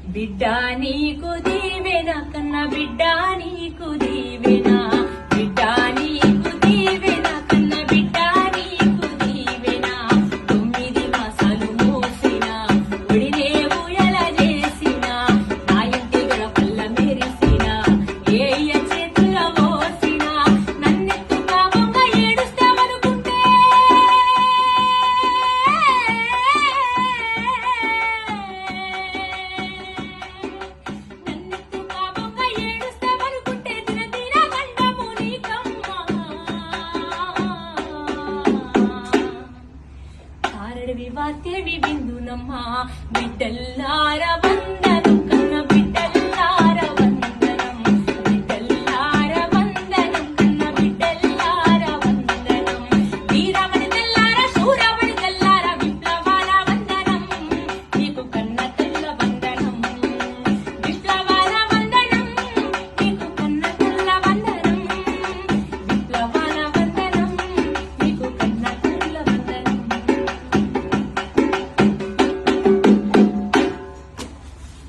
బిడ్డ నీకు దీవెన కన్న బిడ్డ నీకు దీవెన బిడ్డ నీకు దీవెన కన్న బిడ్డ నీకు దీవెన 9 మాసాలు మోసిన ఒడినే ఊయల చేసిన నా ఇంటి గడపల్ల మెరిసిన ఏయ్య చేతుల మోసిన నన్నెత్తు కామంగ ఏడుస్తావనుకుంటే వార్తేవి విందునమ్మా బిడ్డల్లా